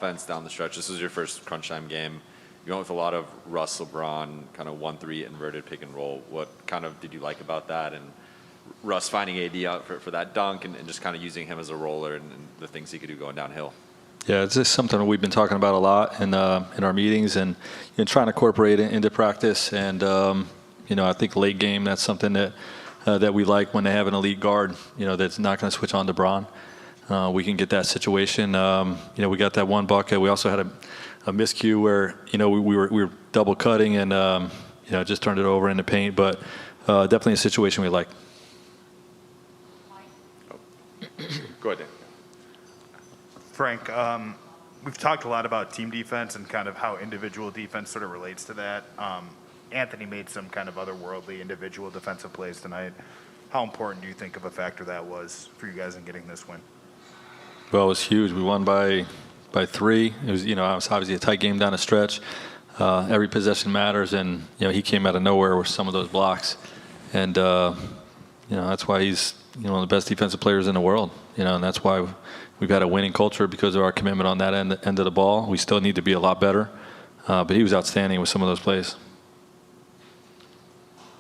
Offense down the stretch. This was your first crunch time game. You went with a lot of Russ, LeBron, kind of 1-3 inverted pick and roll. What kind of did you like about that? And Russ finding AD out for that dunk and just kind of using him as a roller and the things he could do going downhill. Yeah, it's just something we've been talking about a lot in our meetings and trying to incorporate it into practice. And I think late game, that's something that we like when they have an elite guard. That's not going to switch on to Bron. We can get that situation. We got that one bucket. We also had a miscue where we were double cutting and just turned it over in the paint. But definitely a situation we like. Go ahead, Dan. Frank, we've talked a lot about team defense and kind of how individual defense sort of relates to that. Anthony made some kind of otherworldly individual defensive plays tonight. How important do you think of a factor that was for you guys in getting this win? Well, it was huge. We won by 3. It was, it was obviously a tight game down the stretch. Every possession matters, and he came out of nowhere with some of those blocks, and that's why he's one of the best defensive players in the world. And that's why we've had a winning culture because of our commitment on that end of the ball. We still need to be a lot better, but he was outstanding with some of those plays.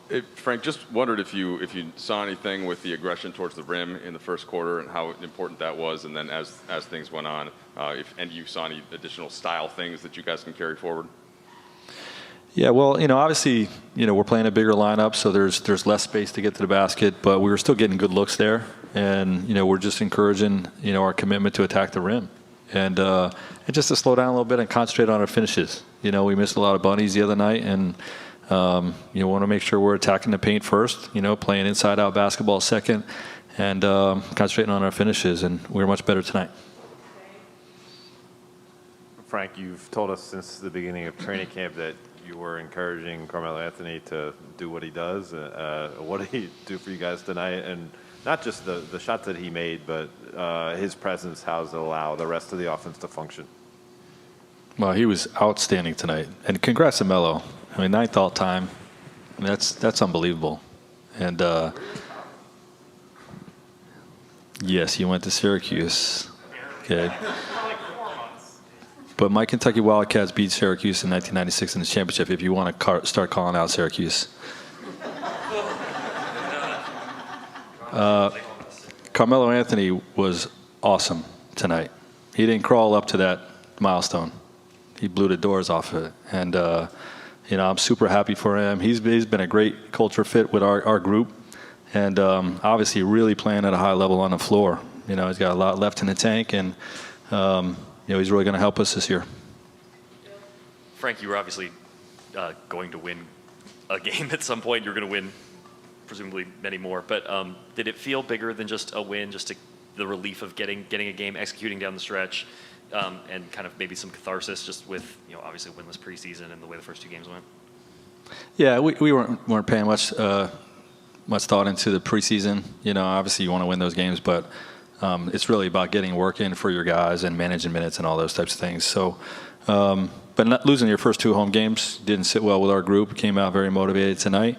Hey, Frank, just wondered if you saw anything with the aggression towards the rim in the first quarter and how important that was, and then as things went on, and you saw any additional style things that you guys can carry forward. Yeah, well, obviously, we're playing a bigger lineup, so there's less space to get to the basket, but we were still getting good looks there, and we're just encouraging our commitment to attack the rim, and just to slow down a little bit and concentrate on our finishes. We missed a lot of bunnies the other night, and you want to make sure we're attacking the paint first, playing inside-out basketball second, and concentrating on our finishes, and we were much better tonight. Frank, you've told us since the beginning of training camp that you were encouraging Carmelo Anthony to do what he does. What did he do for you guys tonight? And not just the shots that he made, but his presence, how does it allow the rest of the offense to function? Well, he was outstanding tonight. And congrats to Melo. 9th all-time. That's unbelievable. And, yes, he went to Syracuse. Okay. But my Kentucky Wildcats beat Syracuse in 1996 in the championship, if you want to start calling out Syracuse. Carmelo Anthony was awesome tonight. He didn't crawl up to that milestone. He blew the doors off of it. And, I'm super happy for him. He's been a great culture fit with our group. And obviously really playing at a high level on the floor. He's got a lot left in the tank. And, he's really going to help us this year. Frank, you were obviously going to win a game at some point. You're going to win presumably many more. But did it feel bigger than just a win, just the relief of getting a game, executing down the stretch, and kind of maybe some catharsis just with, obviously winless preseason and the way the first 2 games went? Yeah, we weren't paying much thought into the preseason. Obviously you want to win those games, but it's really about getting work in for your guys and managing minutes and all those types of things. So, but not losing your first 2 home games didn't sit well with our group. Came out very motivated tonight,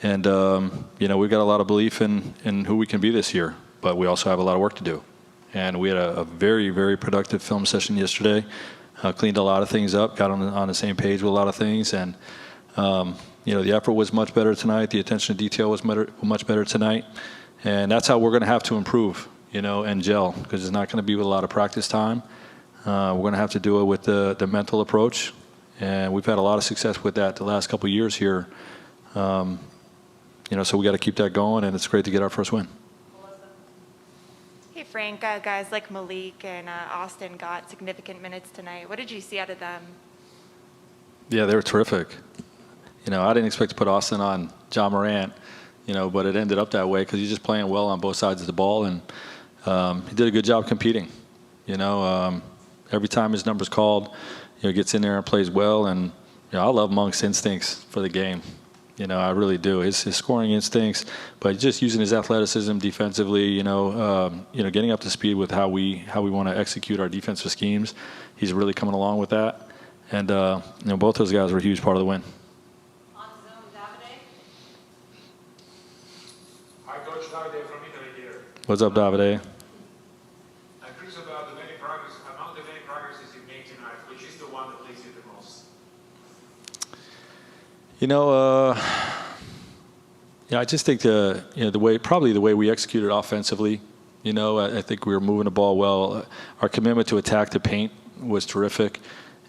and we've got a lot of belief in who we can be this year. But we also have a lot of work to do. And we had a very, very productive film session yesterday. Cleaned a lot of things up, got on the same page with a lot of things, and the effort was much better tonight. The attention to detail was much better tonight, and that's how we're going to have to improve. And gel, because it's not going to be with a lot of practice time. We're going to have to do it with the mental approach, and we've had a lot of success with that the last couple of years here. So we got to keep that going, and it's great to get our first win. Hey, Frank, guys like Malik and Austin got significant minutes tonight. What did you see out of them? Yeah, they were terrific. I didn't expect to put Austin on John Morant, but it ended up that way because he's just playing well on both sides of the ball, and he did a good job competing. Every time his number's called, he gets in there and plays well. And I love Monk's instincts for the game. I really do. His scoring instincts, but just using his athleticism defensively. Getting up to speed with how we want to execute our defensive schemes. He's really coming along with that. And both those guys were a huge part of the win. On Zoom, Davide. Hi, Coach. Davide from Italy here. What's up, Davide? I'm curious about the many progresses you made tonight? Which is the one that pleased you the most? Yeah, I just think the way we executed offensively. I think we were moving the ball well. Our commitment to attack the paint was terrific,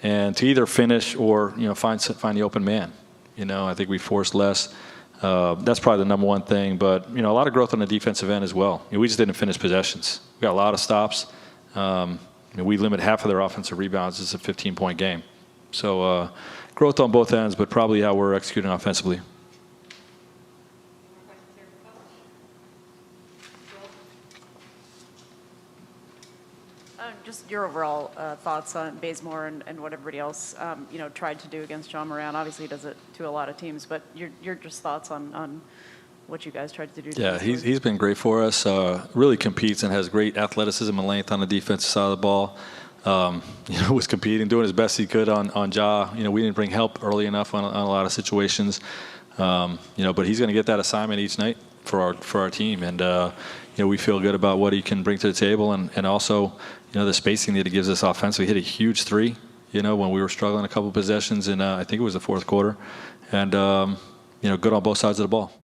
and to either finish or find the open man. I think we forced less. That's probably the number one thing. But a lot of growth on the defensive end as well. We just didn't finish possessions. We got a lot of stops. We limit half of their offensive rebounds. It's a 15-point game. So growth on both ends, but probably how we're executing offensively. Just your overall thoughts on Bazemore and what everybody else tried to do against John Moran. Obviously, he does it to a lot of teams, but your just thoughts on what you guys tried to do. Yeah, he's been great for us. Really competes and has great athleticism and length on the defensive side of the ball. Was competing, doing his best he could on Ja. We didn't bring help early enough on a lot of situations. But he's going to get that assignment each night for our team, and we feel good about what he can bring to the table, and also the spacing that he gives us offensively. He hit a huge three, when we were struggling a couple possessions, and I think it was the fourth quarter, and good on both sides of the ball.